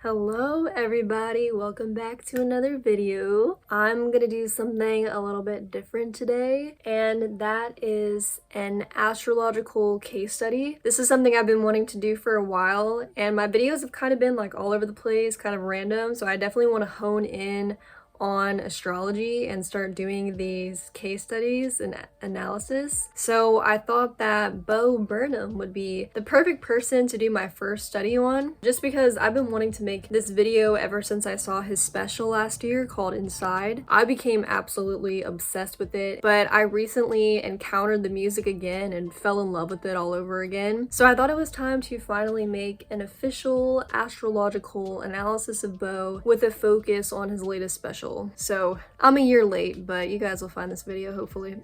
Hello everybody, welcome back to another video. I'm gonna do something a little bit different today, and that is an astrological case study. This is something I've been wanting to do for a while, and my videos have kind of been like all over the place, kind of random, so I definitely want to hone in on astrology and start doing these case studies and analysis. So I thought that Burnham would be the perfect person to do my first study on, just because I've been wanting to make this video ever since I saw his special last year called Inside. I became absolutely obsessed with it, but I recently encountered the music again and fell in love with it all over again. So I thought it was time to finally make an official astrological analysis of Bo with a focus on his latest special. So I'm a year late, but you guys will find this video hopefully.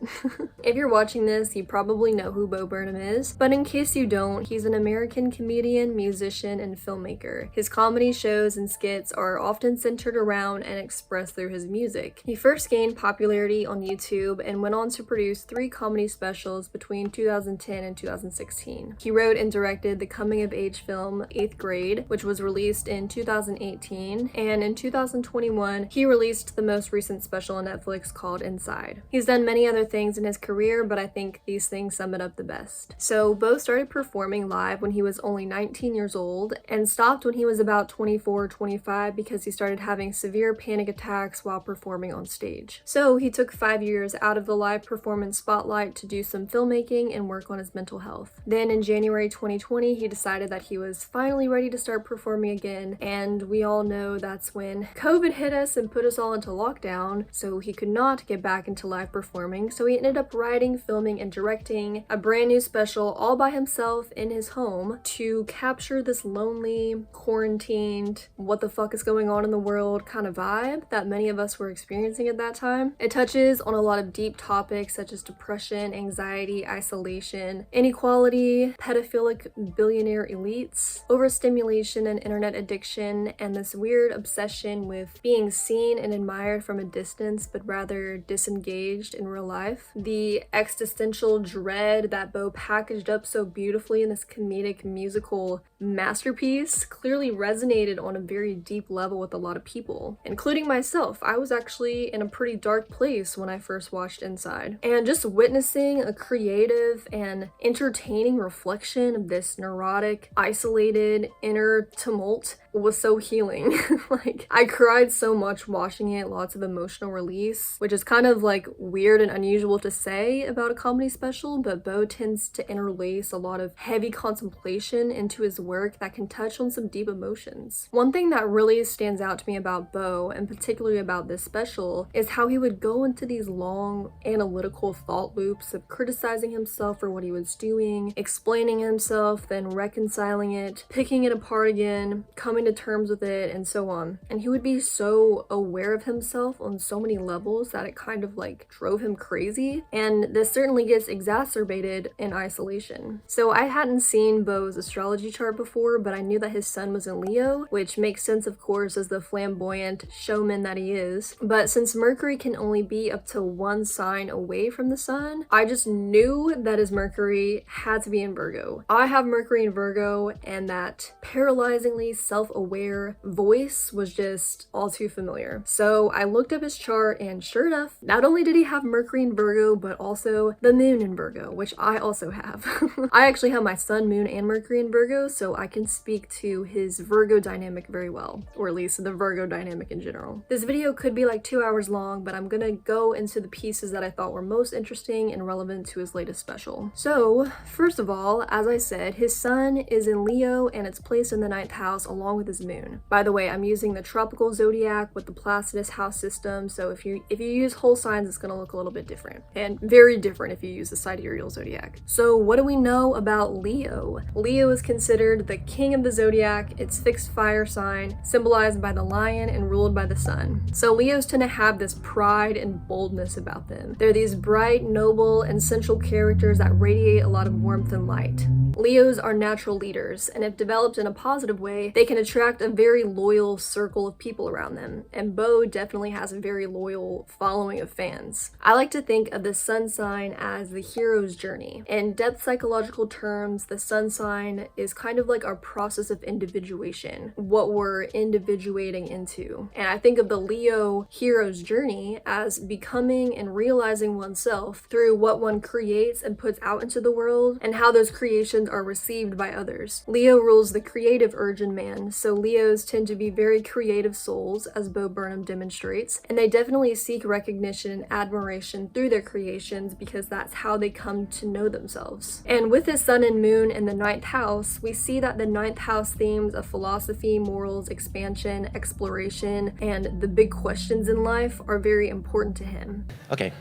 If you're watching this, you probably know who Bo Burnham is, but in case you don't, he's an American comedian, musician, and filmmaker. His comedy shows and skits are often centered around and expressed through his music. He first gained popularity on YouTube and went on to produce 3 comedy specials between 2010 and 2016. He wrote and directed the coming-of-age film 8th Grade, which was released in 2018, and in 2021, he released the most recent special on Netflix called Inside. He's done many other things in his career, but I think these things sum it up the best. So Bo started performing live when he was only 19 years old and stopped when he was about 24 or 25 because he started having severe panic attacks while performing on stage. So he took 5 years out of the live performance spotlight to do some filmmaking and work on his mental health. Then in January 2020, he decided that he was finally ready to start performing again, and we all know that's when COVID hit us and put us all into lockdown, so he could not get back into live performing, so he ended up writing, filming, and directing a brand new special all by himself in his home to capture this lonely, quarantined, what the fuck is going on in the world kind of vibe that many of us were experiencing at that time. It touches on a lot of deep topics such as depression, anxiety, isolation, inequality, pedophilic billionaire elites, overstimulation and internet addiction, and this weird obsession with being seen and admired from a distance but rather disengaged in real life. The existential dread that Bo packaged up so beautifully in this comedic musical masterpiece clearly resonated on a very deep level with a lot of people, including myself. I was actually in a pretty dark place when I first watched Inside, and just witnessing a creative and entertaining reflection of this neurotic, isolated inner tumult was so healing. Like, I cried so much watching it, lots of emotional release, which is kind of like weird and unusual to say about a comedy special, but Bo tends to interlace a lot of heavy contemplation into his work that can touch on some deep emotions. One thing that really stands out to me about Bo, and particularly about this special, is how he would go into these long analytical thought loops of criticizing himself for what he was doing, explaining himself, then reconciling it, picking it apart again, coming to terms with it, and so on. And he would be so aware of himself on so many levels that it kind of like drove him crazy, and this certainly gets exacerbated in isolation. So I hadn't seen Bo's astrology chart before, but I knew that his sun was in Leo, which makes sense of course as the flamboyant showman that he is. But since Mercury can only be up to 1 sign away from the sun, I just knew that his Mercury had to be in Virgo. I have Mercury in Virgo, and that paralyzingly self-aware voice was just all too familiar. So I looked up his chart, and sure enough, not only did he have Mercury in Virgo, but also the moon in Virgo, which I also have. I actually have my sun, moon, and Mercury in Virgo, so I can speak to his Virgo dynamic very well, or at least the Virgo dynamic in general. This video could be like 2 hours long, but I'm gonna go into the pieces that I thought were most interesting and relevant to his latest special. So first of all, as I said, his sun is in Leo, and it's placed in the 9th house along with his moon. By the way, I'm using the tropical zodiac with the Placidus house system, so if you use whole signs, it's gonna look a little bit different, and very different if you use the sidereal zodiac. So what do we know about Leo? Leo is considered the king of the zodiac. It's fixed fire sign, symbolized by the lion and ruled by the sun. So Leos tend to have this pride and boldness about them. They're these bright, noble, and central characters that radiate a lot of warmth and light. Leos are natural leaders, and if developed in a positive way, they can attract a very loyal circle of people around them, and Bo definitely has a very loyal following of fans. I like to think of the sun sign as the hero's journey. In depth psychological terms, the sun sign is kind of like our process of individuation, what we're individuating into. And I think of the Leo hero's journey as becoming and realizing oneself through what one creates and puts out into the world, and how those creations are received by others. Leo rules the creative urge in man, so Leos tend to be very creative souls, as Bo Burnham demonstrates, and they definitely seek recognition and admiration through their creations because that's how they come to know themselves. And with the sun and moon in the 9th house, we see that the 9th house themes of philosophy, morals, expansion, exploration, and the big questions in life are very important to him. Okay,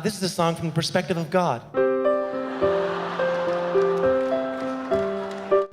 this is a song from the perspective of God.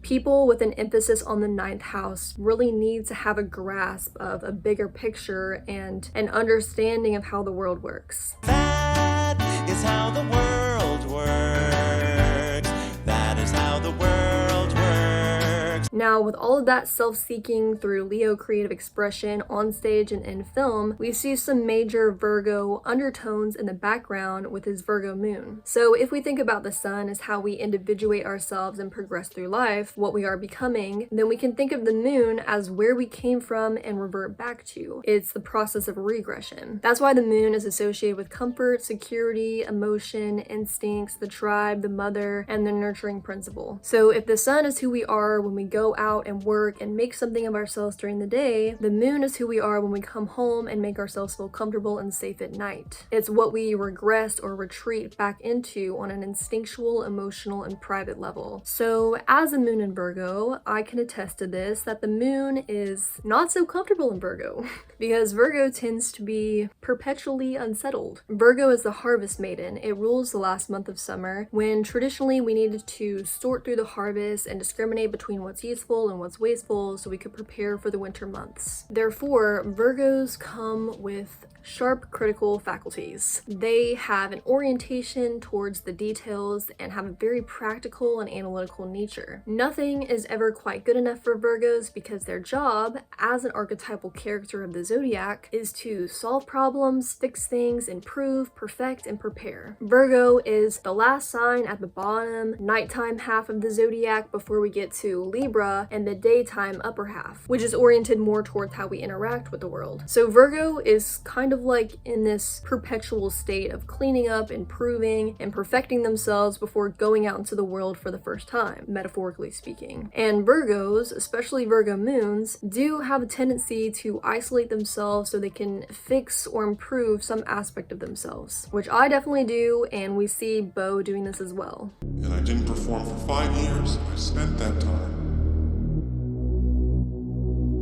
People with an emphasis on the 9th house really need to have a grasp of a bigger picture and an understanding of how the world works. That is how the world works. That is how the world works. Now, with all of that self-seeking through Leo creative expression on stage and in film, we see some major Virgo undertones in the background with his Virgo moon. So if we think about the sun as how we individuate ourselves and progress through life, what we are becoming, then we can think of the moon as where we came from and revert back to. It's the process of regression. That's why the moon is associated with comfort, security, emotion, instincts, the tribe, the mother, and the nurturing principle. So if the sun is who we are when we go out and work and make something of ourselves during the day, the moon is who we are when we come home and make ourselves feel comfortable and safe at night. It's what we regress or retreat back into on an instinctual, emotional, and private level. So as a moon in Virgo, I can attest to this, that the moon is not so comfortable in Virgo because Virgo tends to be perpetually unsettled. Virgo is the harvest maiden. It rules the last month of summer, when traditionally we needed to sort through the harvest and discriminate between what's useful and what's wasteful so we could prepare for the winter months. Therefore, Virgos come with sharp critical faculties. They have an orientation towards the details and have a very practical and analytical nature. Nothing is ever quite good enough for Virgos because their job as an archetypal character of the zodiac is to solve problems, fix things, improve, perfect, and prepare. Virgo is the last sign at the bottom, nighttime half of the zodiac before we get to Libra, and the daytime upper half, which is oriented more towards how we interact with the world. So Virgo is kind of like in this perpetual state of cleaning up, improving, and perfecting themselves before going out into the world for the first time, metaphorically speaking. And Virgos, especially Virgo moons, do have a tendency to isolate themselves so they can fix or improve some aspect of themselves, which I definitely do, and we see Bo doing this as well. And I didn't perform for 5 years. I spent that time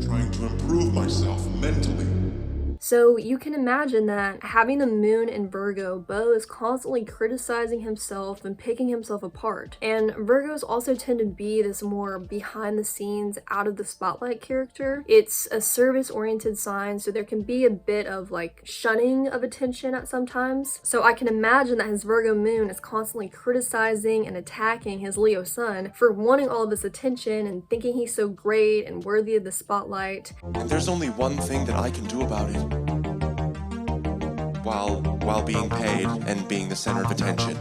trying to improve myself mentally. So you can imagine that having the moon in Virgo, Bo is constantly criticizing himself and picking himself apart. And Virgos also tend to be this more behind the scenes, out of the spotlight character. It's a service-oriented sign, so there can be a bit of like shunning of attention at sometimes. So I can imagine that his Virgo moon is constantly criticizing and attacking his Leo sun for wanting all of this attention and thinking he's so great and worthy of the spotlight. And there's only one thing that I can do about it. While being paid and being the center of attention.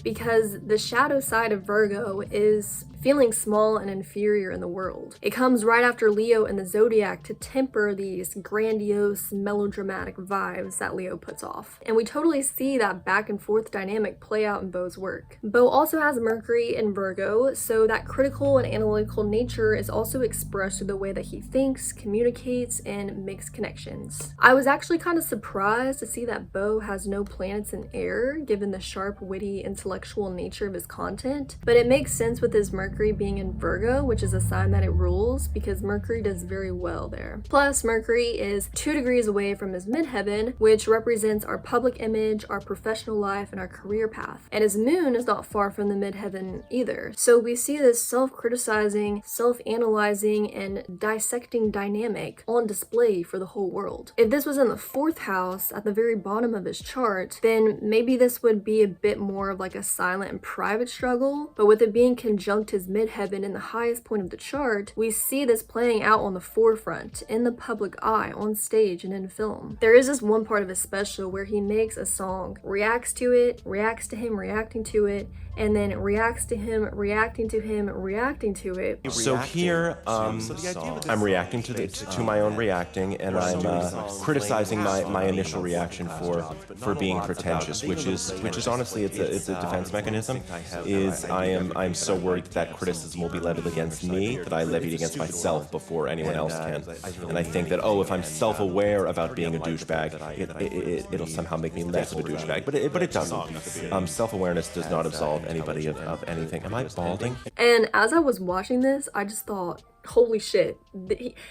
Because the shadow side of Virgo is feeling small and inferior in the world. It comes right after Leo in the zodiac to temper these grandiose, melodramatic vibes that Leo puts off. And we totally see that back and forth dynamic play out in Bo's work. Bo also has Mercury in Virgo, so that critical and analytical nature is also expressed through the way that he thinks, communicates, and makes connections. I was actually kind of surprised to see that Bo has no planets in air, given the sharp, witty, intellectual nature of his content, but it makes sense with his Mercury being in Virgo, which is a sign that it rules, because Mercury does very well there. Plus, Mercury is 2 degrees away from his midheaven, which represents our public image, our professional life, and our career path. And his moon is not far from the midheaven either. So we see this self-criticizing, self-analyzing, and dissecting dynamic on display for the whole world. If this was in the 4th house, at the very bottom of his chart, then maybe this would be a bit more of like a silent and private struggle, but with it being conjuncted his midheaven in the highest point of the chart, we see this playing out on the forefront, in the public eye, on stage, and in film. There is this one part of his special where he makes a song, reacts to it, reacts to him reacting to it, and then reacts to him reacting to him reacting to it. So here, I'm reacting to my own reacting, and I'm criticizing my initial reaction for being pretentious, which is honestly it's a defense mechanism. I'm so worried that criticism will be levied against me that I levy it against myself before anyone else can, and I think that if I'm self-aware about being a douchebag, it'll somehow make me less of a douchebag, but it doesn't. Self-awareness does not absolve anybody of anything. Am I balding? And as I was watching this, I just thought, holy shit,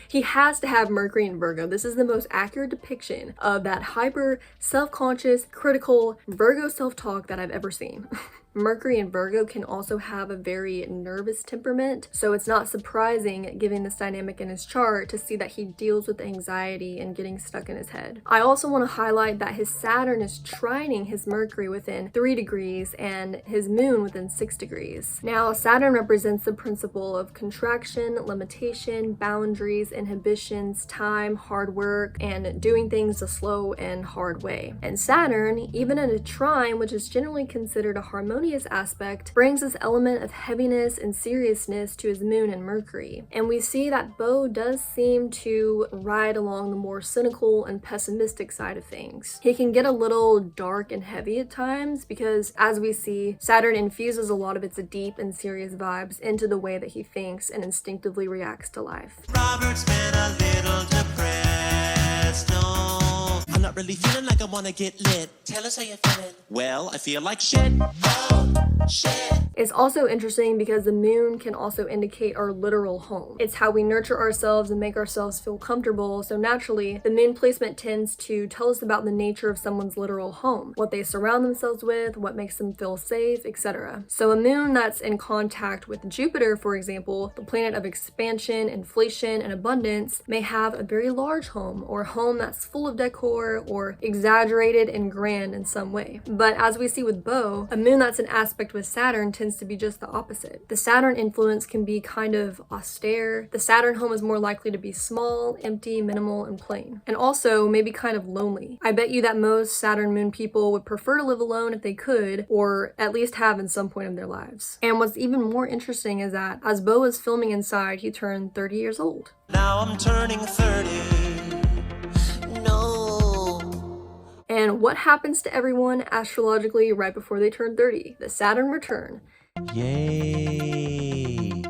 he has to have Mercury in Virgo. This is the most accurate depiction of that hyper, self-conscious, critical Virgo self-talk that I've ever seen. Mercury in Virgo can also have a very nervous temperament, so it's not surprising, given this dynamic in his chart, to see that he deals with anxiety and getting stuck in his head. I also want to highlight that his Saturn is trining his Mercury within 3 degrees and his Moon within 6 degrees. Now, Saturn represents the principle of contraction, limitation, boundaries, inhibitions, time, hard work, and doing things the slow and hard way. And Saturn, even in a trine, which is generally considered a harmonious aspect, brings this element of heaviness and seriousness to his Moon and Mercury. And we see that Bo does seem to ride along the more cynical and pessimistic side of things. He can get a little dark and heavy at times because, as we see, Saturn infuses a lot of its deep and serious vibes into the way that he thinks and instinctively reacts to life. Robert's been a little depressed. No, I'm not really feeling like I want to get lit. Tell us how you're feeling. Well, I feel like shit. Oh, shit. It's also interesting because the Moon can also indicate our literal home. It's how we nurture ourselves and make ourselves feel comfortable, so naturally, the Moon placement tends to tell us about the nature of someone's literal home, what they surround themselves with, what makes them feel safe, etc. So a Moon that's in contact with Jupiter, for example, the planet of expansion, inflation, and abundance, may have a very large home, or a home that's full of decor, or exaggerated and grand in some way. But as we see with Bo, a Moon that's in aspect with Saturn tends to be just the opposite. The Saturn influence can be kind of austere. The Saturn home is more likely to be small, empty, minimal, and plain. And also maybe kind of lonely. I bet you that most Saturn Moon people would prefer to live alone if they could, or at least have in some point of their lives. And what's even more interesting is that as Bo is filming inside, he turned 30 years old. Now I'm turning 30. No. And what happens to everyone astrologically right before they turn 30? The Saturn Return. Yay.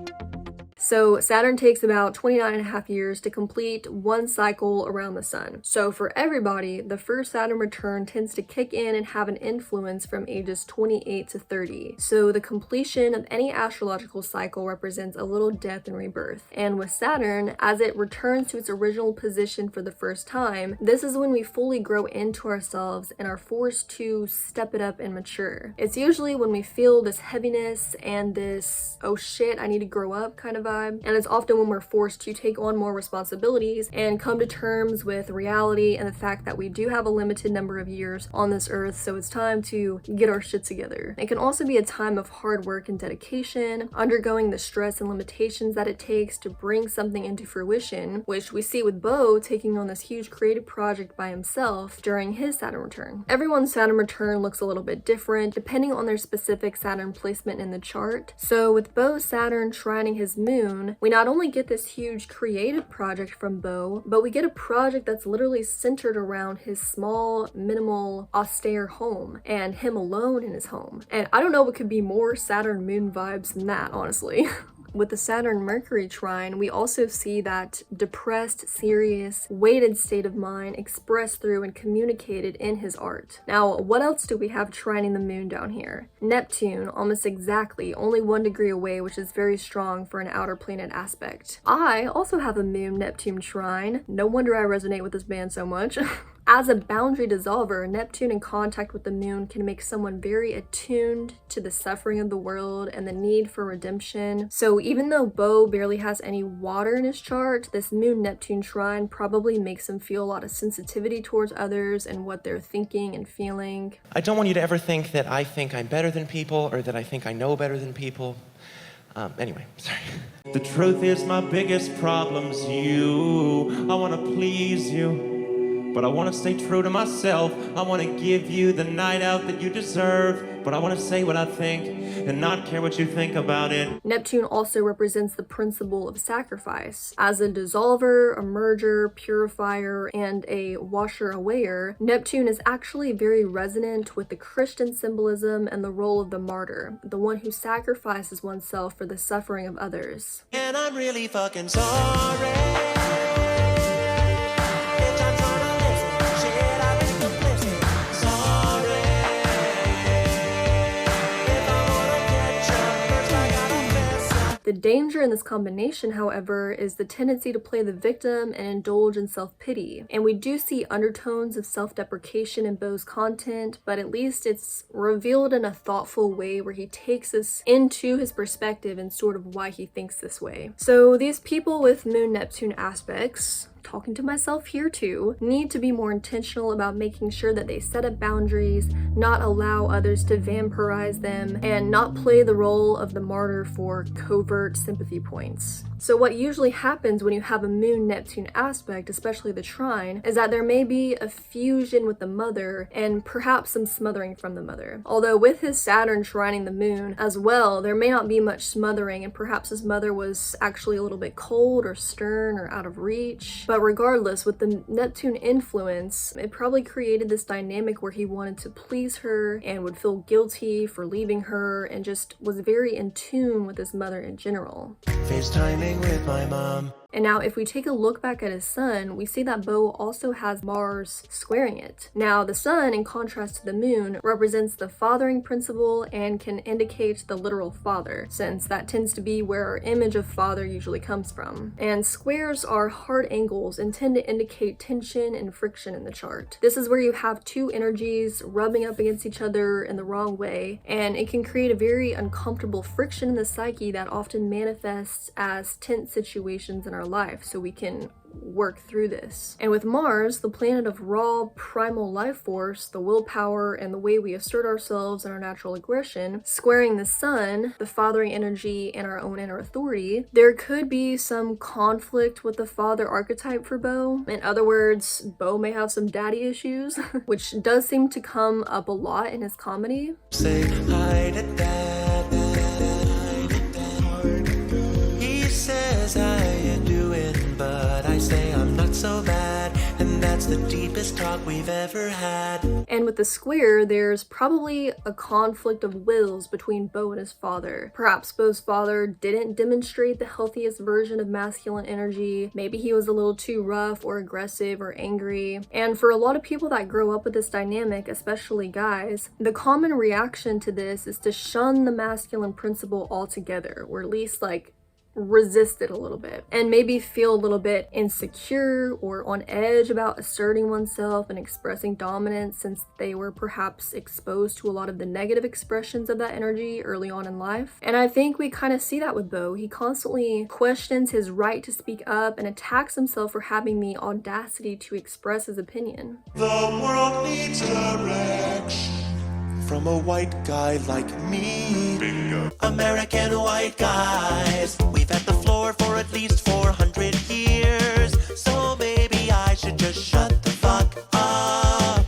So Saturn takes about 29.5 years to complete one cycle around the sun. So for everybody, the first Saturn return tends to kick in and have an influence from ages 28 to 30. So the completion of any astrological cycle represents a little death and rebirth. And with Saturn, as it returns to its original position for the first time, this is when we fully grow into ourselves and are forced to step it up and mature. It's usually when we feel this heaviness and this, oh shit, I need to grow up kind of vibe. And it's often when we're forced to take on more responsibilities and come to terms with reality and the fact that we do have a limited number of years on this earth, so it's time to get our shit together. It can also be a time of hard work and dedication, undergoing the stress and limitations that it takes to bring something into fruition, which we see with Bo taking on this huge creative project by himself during his Saturn return. Everyone's Saturn return looks a little bit different depending on their specific Saturn placement in the chart. So with Bo's Saturn trining his Moon, we not only get this huge creative project from Bo, but we get a project that's literally centered around his small, minimal, austere home and him alone in his home. And I don't know what could be more Saturn Moon vibes than that, honestly. With the Saturn-Mercury trine, we also see that depressed, serious, weighted state of mind expressed through and communicated in his art. Now, what else do we have trining the Moon down here? Neptune, almost exactly, only 1 degree away, which is very strong for an outer planet aspect. I also have a Moon-Neptune trine. No wonder I resonate with this band so much. As a boundary dissolver, Neptune in contact with the Moon can make someone very attuned to the suffering of the world and the need for redemption. So even though Bo barely has any water in his chart, this Moon-Neptune trine probably makes him feel a lot of sensitivity towards others and what they're thinking and feeling. I don't want you to ever think that I think I'm better than people or that I think I know better than people. Anyway, sorry. The truth is my biggest problem's you. I wanna please you, but I wanna stay true to myself. I wanna give you the night out that you deserve, but I wanna say what I think and not care what you think about it. Neptune also represents the principle of sacrifice. As a dissolver, a merger, purifier, and a washer-awayer, Neptune is actually very resonant with the Christian symbolism and the role of the martyr, the one who sacrifices oneself for the suffering of others. And I'm really fucking sorry. The danger in this combination, however, is the tendency to play the victim and indulge in self-pity. And we do see undertones of self-deprecation in Beau's content, but at least it's revealed in a thoughtful way where he takes us into his perspective and sort of why he thinks this way. So these people with Moon-Neptune aspects, talking to myself here too, need to be more intentional about making sure that they set up boundaries, not allow others to vampirize them, and not play the role of the martyr for covert sympathy points. So what usually happens when you have a Moon-Neptune aspect, especially the trine, is that there may be a fusion with the mother and perhaps some smothering from the mother. Although with his Saturn trining the moon as well, there may not be much smothering and perhaps his mother was actually a little bit cold or stern or out of reach. But regardless, with the Neptune influence, it probably created this dynamic where he wanted to please her and would feel guilty for leaving her and just was very in tune with his mother in general. FaceTiming with my mom. And now if we take a look back at his sun, we see that Beau also has Mars squaring it. Now the sun, in contrast to the moon, represents the fathering principle and can indicate the literal father, since that tends to be where our image of father usually comes from. And squares are hard angles and tend to indicate tension and friction in the chart. This is where you have two energies rubbing up against each other in the wrong way, and it can create a very uncomfortable friction in the psyche that often manifests as tense situations in our life, so we can work through this. And with Mars, the planet of raw primal life force, the willpower, and the way we assert ourselves and our natural aggression, squaring the sun, the fathering energy, and our own inner authority, there could be some conflict with the father archetype for Beau. In other words, Beau may have some daddy issues, which does seem to come up a lot in his comedy. Say hi to dad. He says how you doing, but I say I'm not so bad, and that's the deepest talk we've ever had. And with the square, there's probably a conflict of wills between Beau and his father. Perhaps Beau's father didn't demonstrate the healthiest version of masculine energy. Maybe he was a little too rough or aggressive or angry. And for a lot of people that grow up with this dynamic, especially guys, the common reaction to this is to shun the masculine principle altogether, or at least like resist it a little bit, and maybe feel a little bit insecure or on edge about asserting oneself and expressing dominance, since they were perhaps exposed to a lot of the negative expressions of that energy early on in life. And I think we kind of see that with Beau. He constantly questions his right to speak up and attacks himself for having the audacity to express his opinion. The world needs direction from a white guy like me. Bingo. American white guys, we've had the floor for at least 400 years, so maybe I should just shut the fuck up.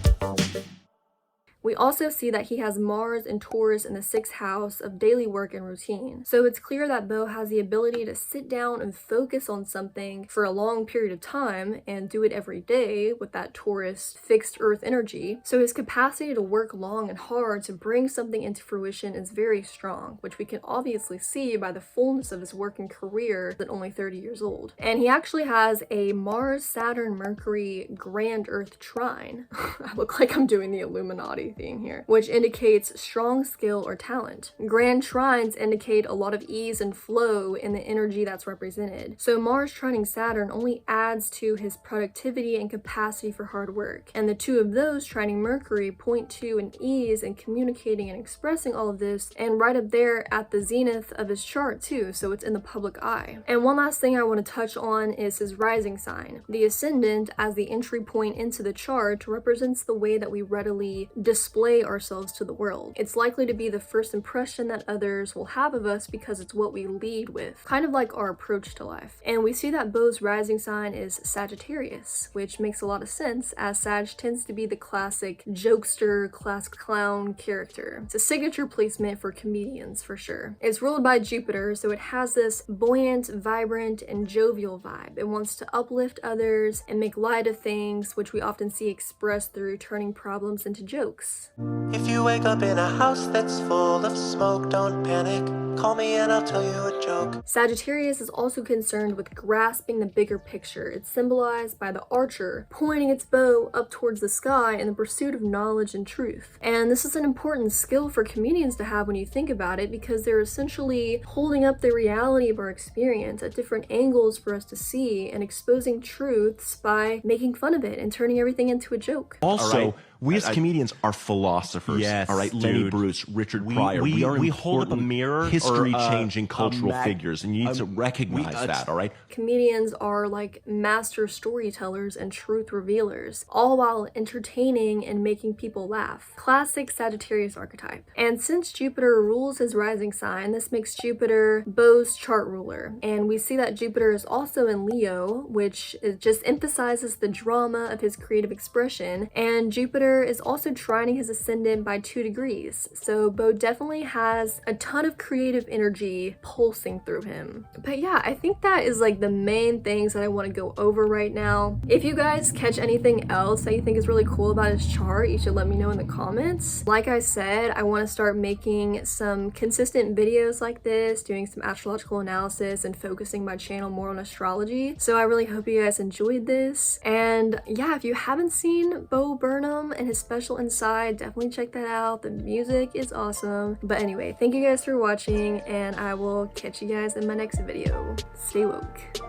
We also see that he has Mars and Taurus in the 6th house of daily work and routine. So it's clear that Beau has the ability to sit down and focus on something for a long period of time and do it every day with that Taurus fixed earth energy. So his capacity to work long and hard to bring something into fruition is very strong, which we can obviously see by the fullness of his working career at only 30 years old. And he actually has a Mars, Saturn, Mercury, Grand Earth trine. I look like I'm doing the Illuminati thing here, which indicates strong skill or talent. Grand trines indicate a lot of ease and flow in the energy that's represented. So Mars trining Saturn only adds to his productivity and capacity for hard work. And the two of those trining Mercury point to an ease in communicating and expressing all of this, and right up there at the zenith of his chart too, so it's in the public eye. And one last thing I want to touch on is his rising sign. The ascendant, as the entry point into the chart, represents the way that we readily display display ourselves to the world. It's likely to be the first impression that others will have of us because it's what we lead with, kind of like our approach to life. And we see that Beau's rising sign is Sagittarius, which makes a lot of sense as Sag tends to be the classic jokester, class clown character. It's a signature placement for comedians for sure. It's ruled by Jupiter, so it has this buoyant, vibrant, and jovial vibe. It wants to uplift others and make light of things, which we often see expressed through turning problems into jokes. If you wake up in a house that's full of smoke, don't panic. Call me and I'll tell you a joke. Sagittarius is also concerned with grasping the bigger picture. It's symbolized by the archer pointing its bow up towards the sky in the pursuit of knowledge and truth. And this is an important skill for comedians to have when you think about it, because they're essentially holding up the reality of our experience at different angles for us to see and exposing truths by making fun of it and turning everything into a joke. Also, we as comedians are philosophers. Yes, all right, Lenny dude. Bruce, Richard Pryor. We are hold up a mirror, history-changing cultural figures, and you need to recognize that. All right. Comedians are like master storytellers and truth revealers, all while entertaining and making people laugh. Classic Sagittarius archetype. And since Jupiter rules his rising sign, this makes Jupiter Beau's chart ruler. And we see that Jupiter is also in Leo, which just emphasizes the drama of his creative expression. And Jupiter is also trining his ascendant by 2 degrees. So Beau definitely has a ton of creative energy pulsing through him. But yeah, I think that is like the main things that I want to go over right now. If you guys catch anything else that you think is really cool about his chart, you should let me know in the comments. Like I said, I want to start making some consistent videos like this, doing some astrological analysis and focusing my channel more on astrology. So I really hope you guys enjoyed this. And yeah, if you haven't seen Beau Burnham and his special inside, definitely check that out. The music is awesome. But anyway, thank you guys for watching, and I will catch you guys in my next video. Stay woke.